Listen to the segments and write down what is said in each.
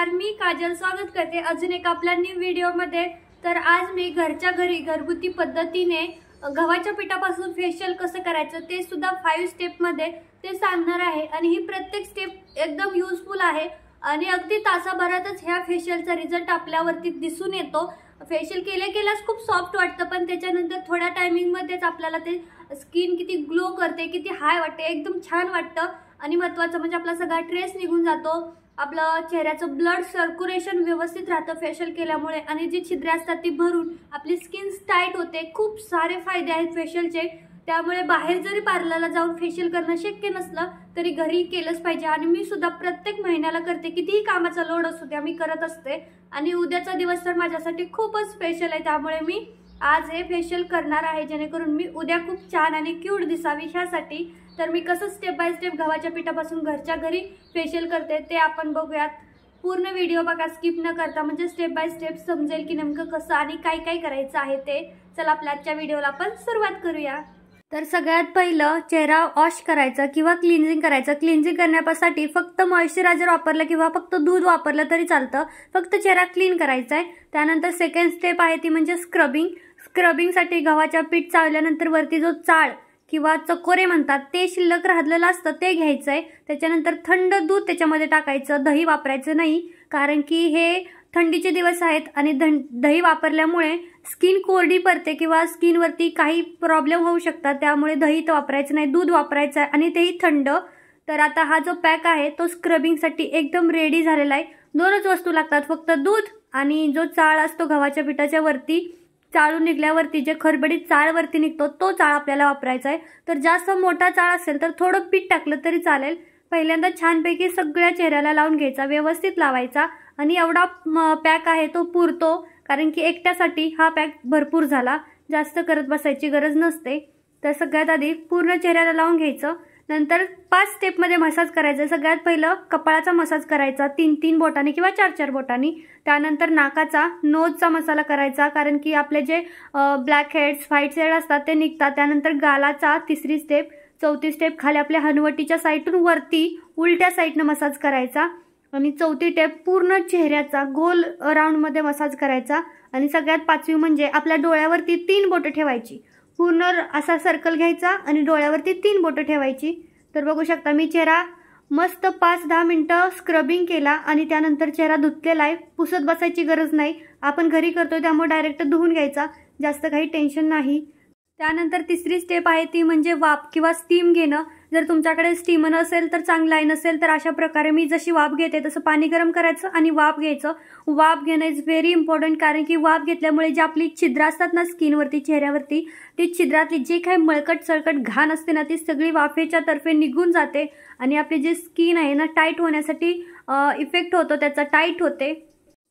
नमस्कार, मी काजल स्वागत करते अजून एक आपल्या न्यू व्हिडिओमध्ये। तर आज मी घरच्या घरी घरगुती पद्धतीने गव्हाच्या पिठापासून फेशियल कसं करायचं ते सुद्धा 5 स्टेप मध्ये ते सांगणार आहे आणि ही प्रत्येक स्टेप एकदम युजफुल आहे आणि अगदी तासाभरातच ह्या फेशियलचा रिझल्ट आपल्यावरती दिसून येतो। फेशियल केल्याच खूप सॉफ्ट वाटतं, पण त्याच्यानंतर थोड्या टायमिंग मध्येच आपल्याला ते स्किन किती ग्लो करते, किती हाय वाटते, एकदम छान वाटतं आणि महत्त्वाचं म्हणजे आपला सगळा ट्रेस निघून जातो। आपलं चेहऱ्याचं ब्लड सर्क्युलेशन व्यवस्थित राहतं फेशियल केल्यामुळे आणि जी छिद्रे असतात ती भरून आपली स्किन टाईट होते। खूप सारे फायदे आहेत फेशियलचे, त्यामुळे बाहेर जरी पार्लरला जाऊन फेशियल करणं शक्य नसलं तरी घरी केलंच पाहिजे। आणि मी सुद्धा प्रत्येक महिन्याला करते, कितीही कामाचा लोड असू द्या मी करत असते आणि उद्याचा दिवस तर माझ्यासाठी खूपच स्पेशल आहे, त्यामुळे मी आज हे फेशियल करणार आहे जेणेकरून मी उद्या खूप छान आणि क्यूट दिसावी ह्यासाठी। तर मी कसं स्टेप बाय स्टेप गव्हाच्या पिठापासून घरच्या घरी फेशियल करते ते आपण बघूयात। पूर्ण व्हिडिओ बघा स्किप न करता, म्हणजे स्टेप बाय स्टेप समजेल की नेमकं कसं आणि काय काय करायचं आहे ते। चला आपल्या आजच्या व्हिडिओला आपण सुरुवात करूया। तर सगळ्यात पहिलं चेहरा वॉश करायचा किंवा क्लिन्झिंग करायचं। क्लिन्झिंग करण्यासाठी फक्त मॉइश्चरायझर वापरलं किंवा फक्त दूध वापरलं तरी चालतं, फक्त चेहरा क्लीन करायचा आहे। त्यानंतर सेकंड स्टेप आहे ती म्हणजे स्क्रबिंग। स्क्रबिंगसाठी गव्हाच्या पीठ चाळल्यानंतर वरती जो चाळ किंवा चकोरे म्हणतात ते शिल्लक राहिलेलं असतं ते घ्यायचं आहे। त्याच्यानंतर थंड दूध त्याच्यामध्ये टाकायचं, दही वापरायचं नाही, कारण की हे थंडीचे दिवस आहेत आणि दही वापरल्यामुळे स्किन कोरडी पडते किंवा स्किनवरती काही प्रॉब्लेम होऊ शकतात, त्यामुळे दही तर वापरायचं नाही, दूध वापरायचं आहे आणि तेही थंड। तर आता हा जो पॅक आहे तो स्क्रबिंगसाठी एकदम रेडी झालेला आहे। दोनच वस्तू लागतात, फक्त दूध आणि जो चाळ असतो गव्हाच्या पिठाच्या वरती चाळून निघल्यावरती जे खरबडीत चाळ वरती निघतो तो चाळ आपल्याला वापरायचा आहे। तर जास्त मोठा चाळ असेल तर थोडं पीठ टाकलं तरी चालेल। पहिल्यांदा छानपैकी सगळ्या चेहऱ्याला लावून घ्यायचा, व्यवस्थित लावायचा आणि एवढा पॅक आहे तो पुरतो, कारण की एकट्यासाठी हा पॅक भरपूर झाला, जास्त करत बसायची गरज नसते। तर सगळ्यात आधी पूर्ण चेहऱ्याला लावून घ्यायचं, नंतर 5 स्टेपमध्ये मसाज करायचं। सगळ्यात पहिलं कपाळाचा मसाज करायचा 3-3 बोटांनी किंवा 4-4 बोटांनी। त्यानंतर नाकाचा नोजचा मसाला करायचा, कारण की आपले जे ब्लॅक हेड्स व्हाईट हेड असतात ते निघतात। त्यानंतर गालाचा 3री स्टेप, 4थी स्टेप खाली आपल्या हनवटीच्या साईडून वरती उलट्या साईडनं मसाज करायचा आणि 4थी स्टेप पूर्ण चेहऱ्याचा गोल राऊंडमध्ये मसाज करायचा। आणि सगळ्यात 5वी म्हणजे आपल्या डोळ्यावरती 3 बोटं ठेवायची, पूर्ण असा सर्कल घ्यायचा आणि डोळ्यावरती 3 बोटं ठेवायची। तर बघू शकता मी चेहरा मस्त 5-10 मिनिटं स्क्रबिंग केला आणि त्यानंतर चेहरा धुतलेला आहे, पुसत बसायची गरज नाही, आपण घरी करतोय त्यामुळे डायरेक्ट धुवून घ्यायचा, जास्त काही टेन्शन नाही। त्यानंतर 3री स्टेप आहे ती म्हणजे वाफ किंवा स्टीम घेणं। जर तुमच्याकडे स्टीमर असेल तर चांगलं आहे, नसेल तर अशा प्रकारे मी जशी वाफ घेते तसं पाणी गरम करायचं आणि वाफ घ्यायचं। वाफ घेणं इज व्हेरी इम्पॉर्टंट, कारण की वाफ घेतल्यामुळे जी आपली छिद्र असतात ना स्किनवरती चेहऱ्यावरती, ती छिद्रातली जी काही मळकट सळकट घाण असते ना ती सगळी वाफेच्या तर्फे निघून जाते आणि आपली जी स्किन आहे ना टाईट होण्यासाठी इफेक्ट होतो, त्याचा टाईट होते।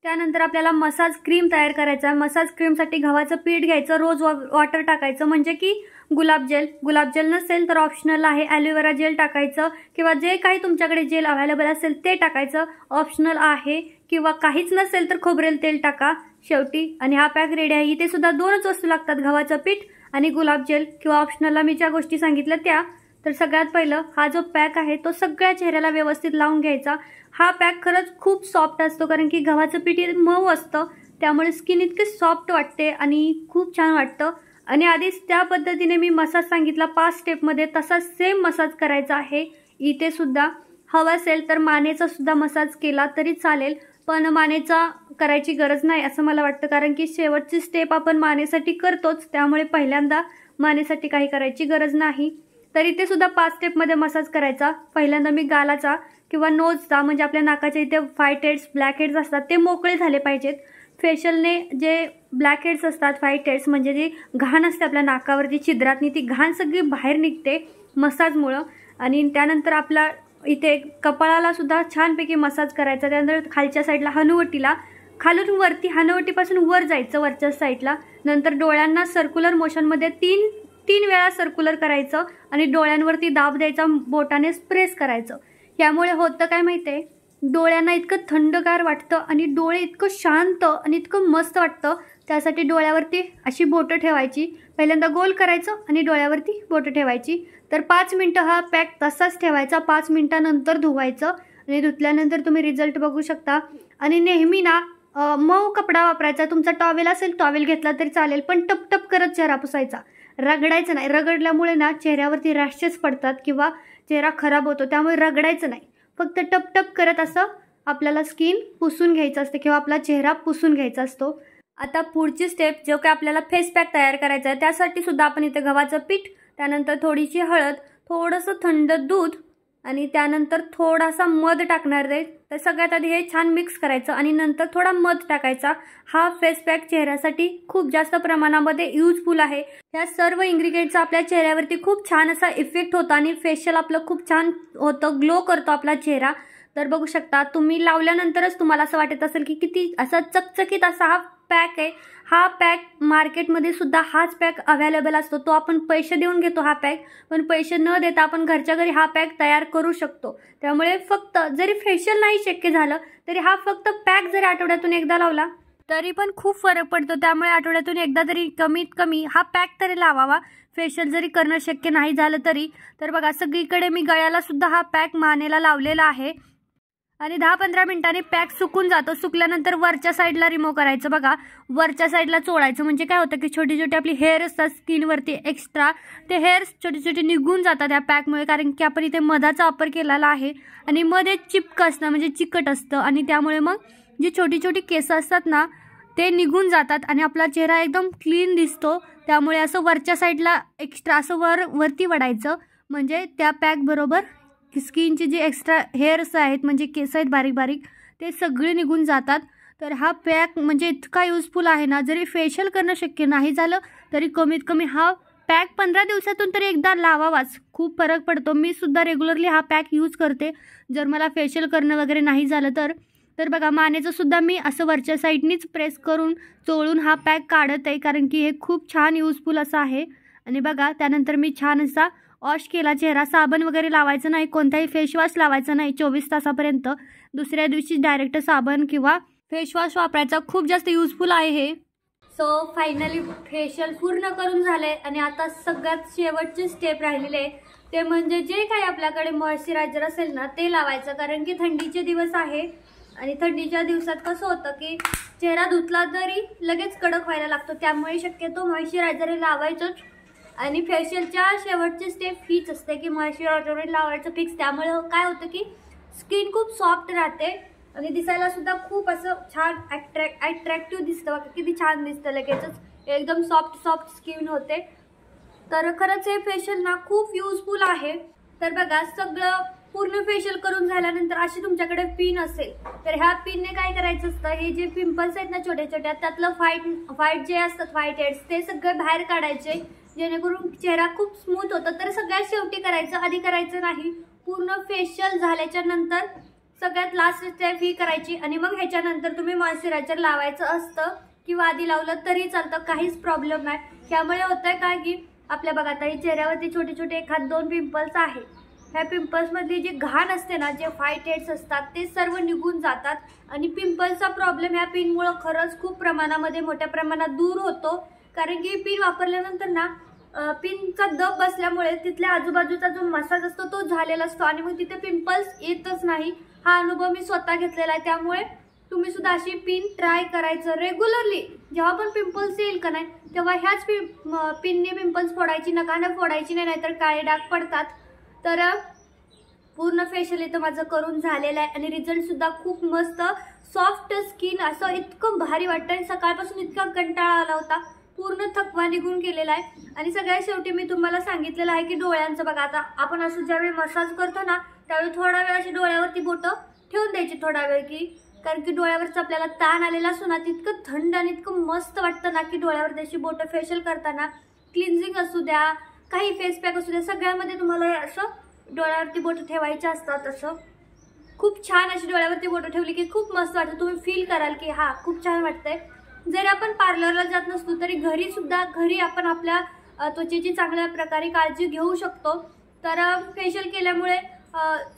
त्यानंतर आपल्याला मसाज क्रीम तयार करायचा। मसाज क्रीमसाठी गव्हाचं पीठ घ्यायचं, रोज वॉटर टाकायचं, म्हणजे की गुलाब जेल नसेल तर ऑप्शनल आहे, ॲलोवेरा जेल टाकायचं किंवा जे काही तुमच्याकडे जेल अवेलेबल असेल ते टाकायचं, ऑप्शनल आहे, किंवा काहीच नसेल तर खोबरेल तेल टाका शेवटी। आणि हा पॅक रेडी आहे। इथे सुद्धा 2च वस्तू लागतात, गव्हाचं पीठ आणि गुलाब जेल किंवा ऑप्शनलला मी ज्या गोष्टी सांगितल्या त्या। तर सगळ्यात पहिलं हा जो पॅक आहे तो सगळ्या चेहऱ्याला व्यवस्थित लावून घ्यायचा। हा पॅक खरंच खूप सॉफ्ट असतो, कारण की गव्हाचं पीठ मऊ असतं, त्यामुळे स्किन इतकी सॉफ्ट वाटते आणि खूप छान वाटतं। आणि आधीच त्या पद्धतीने मी मसाज सांगितला 5 स्टेपमध्ये, तसा सेम मसाज करायचा आहे इथे सुद्धा। हवा असेल तर मानेचा सुद्धा मसाज केला तरी चालेल, पण मानेचा करायची गरज नाही असं मला वाटतं, कारण की शेवटची स्टेप आपण मानेसाठी करतोच, त्यामुळे पहिल्यांदा मानेसाठी काही करायची गरज नाही। तर इथे सुद्धा 5 स्टेपमध्ये मसाज करायचा। पहिल्यांदा मी गालाचा किंवा नोजचा, म्हणजे आपल्या नाकाच्या इथे व्हाईट हेड्स ब्लॅक हेड्स असतात ते मोकळे झाले पाहिजेत। फेशियलने जे ब्लॅक हेड्स असतात, व्हाईट हेड्स म्हणजे जी घाण असते आपल्या नाकावरती छिद्रातनी, ती घाण सगळी बाहेर निघते मसाजमुळं। आणि त्यानंतर आपला इथे कपाळाला सुद्धा छानपैकी मसाज करायचा। त्यानंतर खालच्या साईडला हनुवटीला, खालून वरती हनुवटीपासून वर जायचं वरच्या साईडला। नंतर डोळ्यांना सर्क्युलर मोशनमध्ये 3 वेळा सर्क्युलर करायचं आणि डोळ्यांवरती दाब द्यायचा, बोटाने प्रेस करायचं। यामुळे होतं काय माहितीये, डोळ्यांना इतकं थंडगार वाटतं आणि डोळे इतकं शांत आणि इतकं मस्त वाटतं। त्यासाठी डोळ्यावरती अशी बोटं ठेवायची, पहिल्यांदा गोल करायचं आणि डोळ्यावरती बोटं ठेवायची। तर 5 मिनिटं हा पॅक तसाच ठेवायचा, 5 मिनिटानंतर धुवायचं आणि धुतल्यानंतर तुम्ही रिझल्ट बघू शकता. आणि नेहमी ना मऊ कपडा वापरायचा. तुमचा टॉवेल असेल टॉवेल घेतला तरी चालेल, पण टपटप करत चेहरा पुसायचा, रगडायचं नाही. रगडल्यामुळे ना चेहऱ्यावरती रॅशेस पडतात किंवा चेहरा खराब होतो, त्यामुळे रगडायचं नाही. फक्त टपटप करत असं आपल्याला स्किन पुसून घ्यायचं असतं किंवा आपला चेहरा पुसून घ्यायचा असतो. आता पुढची स्टेप जो काय आपल्याला फेस पॅक तयार करायचा आहे त्यासाठी सुद्धा आपण इथे गव्हाचं पीठ, त्यानंतर थोडीशी हळद, थोडंसं थंड दूध आणि त्यानंतर थोडासा मध टाकणार आहे. तर सगळ्यात आधी हे छान मिक्स करायचं आणि नंतर थोडा मध टाकायचा. हा फेस पॅक चेहऱ्यासाठी खूप जास्त प्रमाणामध्ये यूजफुल आहे. ह्या सर्व इन्ग्रेडियंटचा आपल्या चेहऱ्यावरती खूप छान असा इफेक्ट होतो आणि फेशियल आपलं खूप छान होतं, ग्लो करतो आपला चेहरा. तर बघू शकता तुम्ही लावल्यानंतरच तुम्हाला असं वाटत असेल की किती असा चकचकीत असा हा पॅक आहे. हा पॅक मार्केटमध्ये सुद्धा हाच पॅक अवेलेबल असतो. तो आपण पैसे देऊन घेतो हा पॅक, पण पैसे न देता आपण घरच्या घरी हा पॅक तयार करू शकतो. त्यामुळे फक्त जरी फेशियल नाही शक्य झालं तरी हा फक्त पॅक जरी आठवड्यातून एकदा लावला तरी पण खूप फरक पडतो. त्यामुळे आठवड्यातून एकदा तरी कमीत कमी हा पॅक तरी लावावा. फेशियल जरी करणं शक्य नाही झालं तरी. तर बघा सगळीकडे मी गळ्याला सुद्धा हा पॅक मानेला लावलेला आहे आणि 10-15 मिनिटांनी पॅक सुकून जातो. सुकल्यानंतर वरच्या साईडला रिमूव्ह करायचं. बघा वरच्या साईडला चोळायचं, म्हणजे काय होतं की छोटी छोटी आपली हेअर असतात स्किनवरती एक्स्ट्रा, ते हेअर्स छोटे छोटे निघून जातात या पॅकमुळे, कारण की आपण इथे मधाचा वापर केलेला आहे आणि मध्ये चिपक असतं म्हणजे चिकट असतं आणि त्यामुळे मग जी छोटी छोटी केस असतात ना ते निघून जातात आणि आपला चेहरा एकदम क्लीन दिसतो. त्यामुळे असं वरच्या साईडला एक्स्ट्रा असं वरती वडायचं, म्हणजे त्या पॅक बरोबर स्किनची जी एक्स्ट्रा हेअर्स आहेत म्हणजे केस आहेत बारीक बारीक ते सगळे निघून जातात. तर हा पॅक म्हणजे इतका यूजफुल आहे ना, जरी फेशियल करणं शक्य नाही झालं तरी कमीत कमी हा पॅक 15 दिवसातून तरी एकदा लावावाच. खूप फरक पडतो. मी सुद्धा रेग्युलरली हा पॅक यूज करते जर मला फेशियल करणं वगैरे नाही झालं तर. तर बघा मानेचं सुद्धा मी असं वरच्या साईडनीच प्रेस करून चोळून हा पॅक काढत आहे, कारण की हे खूप छान यूजफुल असं आहे. आणि बघा त्यानंतर मी छान असा वॉश केला चेहरा. साबण वगैरे लावायचं नाही, कोणताही फेसवॉश लावायचा नाही 24 तासापर्यंत. दुसऱ्या दिवशी डायरेक्ट साबण किंवा फेसवॉश वापरायचा. खूप जास्त यूजफुल आहे हे. सो फायनली फेशियल पूर्ण करून झाले आणि आता सगळ्यात शेवटची स्टेप राहिलेली आहे ते म्हणजे जे काही आपल्याकडे मॉइश्चरायझर असेल ना ते लावायचं, कारण की थंडीचे दिवस आहे आणि थंडीच्या दिवसात कसं होतं की चेहरा धुतला तरी लगेच कडक व्हायला लागतो. त्यामुळे शक्यतो मॉइश्चरायझर लावायचंच. आणि फेशियलच्या शेवटची स्टेप हीच असते की मॉइश्चरायझर लावायचं फिक्स. त्यामुळे काय होतं की स्किन खूप सॉफ्ट राहते आणि दिसायला सुद्धा खूप असं छान अट्रॅक्टिव्ह दिसतं. बघा किती छान दिसतं, लगेचच एकदम सॉफ्ट स्किन होते. तर खरंच हे फेशियल ना खूप यूजफुल आहे. तर बघा सगळं पूर्ण फेशियल करून झाल्यानंतर अशी तुमच्याकडे पिन असेल तर ह्या पिनने काय करायचं असतं, हे जे पिंपल्स आहेत ना छोट्या छोट्या त्यातलं व्हाईट जे असतात व्हाईट हेड्स ते सगळे बाहेर काढायचे, जेणेकरून चेहरा खूप स्मूथ होतं. तर सगळ्यात शेवटी करायचं, आधी करायचं नाही. पूर्ण फेशियल झाल्याच्या नंतर सगळ्यात लास्ट स्टेप ही करायची आणि मग ह्याच्यानंतर तुम्ही मॉइश्चरायझर लावायचं असतं किंवा आधी लावलं तरी चालतं, काहीच प्रॉब्लेम नाही. त्यामुळे होतंय काय की आपल्या बघा आता चेहऱ्यावरती छोटे छोटे 1-2 पिंपल्स आहे. ह्या पिंपल्समधली जी घाण असते ना, जे व्हाईट हेड्स असतात ते सर्व निघून जातात आणि पिंपल्सचा प्रॉब्लेम ह्या पिनमुळं खरंच खूप प्रमाणामध्ये मोठ्या प्रमाणात दूर होतो. कारण की पिन वापरल्यानंतर ना पिनचा दब बसल्यामुळे तिथल्या आजूबाजूचा जो मसाज असतो तो झालेला असतो आणि मग तिथे पिंपल्स येतच नाही. हा अनुभव मी स्वतः घेतलेला आहे. त्यामुळे तुम्ही सुद्धा अशी पिन ट्राय करायचं रेग्युलरली. जेव्हा पण पिंपल्स येईल का नाही तेव्हा ह्याच पिनने पिंपल्स फोडायची, नकानं फोडायची नाही, नाहीतर काळे डाग पडतात. तर पूर्ण फेशियल इथं माझं करून झालेलं आहे आणि रिझल्ट सुद्धा खूप मस्त. सॉफ्ट स्किन असं इतकं भारी वाटतं आणि सकाळपासून इतका कंटाळा आला होता, पूर्ण थकवा निघून गेलेला आहे. आणि सगळ्यात शेवटी मी तुम्हाला सांगितलेलं आहे की डोळ्यांचं बघा, आता आपण असं ज्यावेळी मसाज करतो ना त्यावेळी थोडा वेळ अशी डोळ्यावरती बोटं ठेवून द्यायची थोडा वेळ, की कारण की डोळ्यावरचं आपल्याला ताण आलेला असतो ना तितकं थंड आणि इतकं मस्त वाटतं ना की डोळ्यावर त्याची बोटं फेशियल करताना क्लिन्झिंग असू द्या काही फेस पॅक असू द्या सगळ्यामध्ये तुम्हाला असं डोळ्यावरती बोटं ठेवायचे असतात. असं खूप छान अशी डोळ्यावरती बोटं ठेवली की खूप मस्त वाटतं. तुम्ही फील कराल की हा खूप छान वाटतंय. जरी आपण पार्लरला जात नसतो तरी घरी आपण आपल्या त्वचेची चांगल्या प्रकारे काळजी घेऊ शकतो. तर फेशियल केल्यामुळे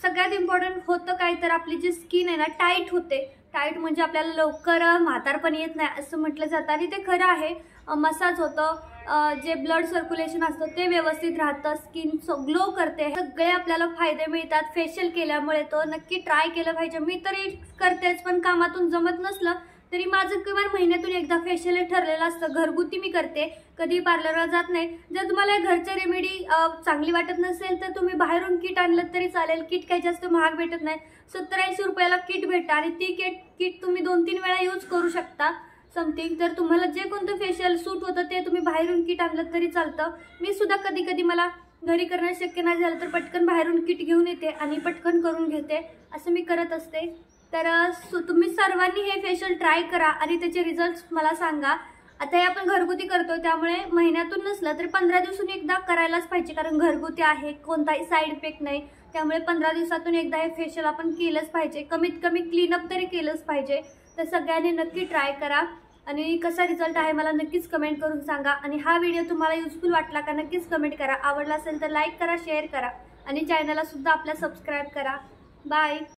सगळ्यात इम्पॉर्टंट होतं काय तर आपली जी स्किन आहे ना टाईट होते. टाईट म्हणजे आपल्याला लवकर म्हातारपण येत नाही असं म्हटलं जातं आणि ते खरं आहे. मसाज होतं, जे ब्लड सर्क्युलेशन असतं ते व्यवस्थित राहतं, स्किन ग्लो करते, सगळे आपल्याला फायदे मिळतात फेशियल केल्यामुळे. तो नक्की ट्राय केलं पाहिजे. मी तरी करतेच, पण कामातून जमत नसलं तरी माझं किमान महिन्यातून एकदा फेशियल ठरलेलं असतं. घरगुती मी करते, कधी पार्लरला जात नाही. जर तुम्हाला घरच्या रेमेडी चांगली वाटत नसेल तर तुम्ही बाहेरून किट आणलं तरी चालेल. किट काही जास्त महाग भेटत नाही, 70-80 रुपयाला किट भेटतं आणि ती किट तुम्ही 2-3 वेळा यूज करू शकता समथिंग. तर तुम्हाला जे कोणतं फेशियल सूट होतं ते तुम्ही बाहेरून किट आणलं तरी चालतं. मी सुद्धा कधी कधी मला घरी करणं शक्य नाही झालं तर पटकन बाहेरून किट घेऊन येते आणि पटकन करून घेते, असं मी करत असते. तर तुम्ही सर्वांनी हे फेशियल ट्राय करा आणि त्याचे रिझल्ट्स मला सांगा. आता हे आपण घरगुती करतो त्यामुळे महिन्यातून नसलं तर 15 दिवसांनी एकदा करायलाच पाहिजे, कारण घरगुती आहे, कोणताही साईड इफेक्ट नाही. त्यामुळे 15 दिवसातून एकदा हे फेशियल आपण केलंच पाहिजे, कमीत कमी क्लीनअप तरी केलंच पाहिजे. तर सगळ्यांनी नक्की ट्राय करा आणि कसा रिझल्ट आहे मला नक्कीच कमेंट करून सांगा. आणि हा व्हिडिओ तुम्हाला युजफुल वाटला का नक्कीच कमेंट करा. आवडला असेल तर लाईक करा, शेअर करा आणि चॅनलला सुद्धा आपल्या सबस्क्राईब करा. बाय.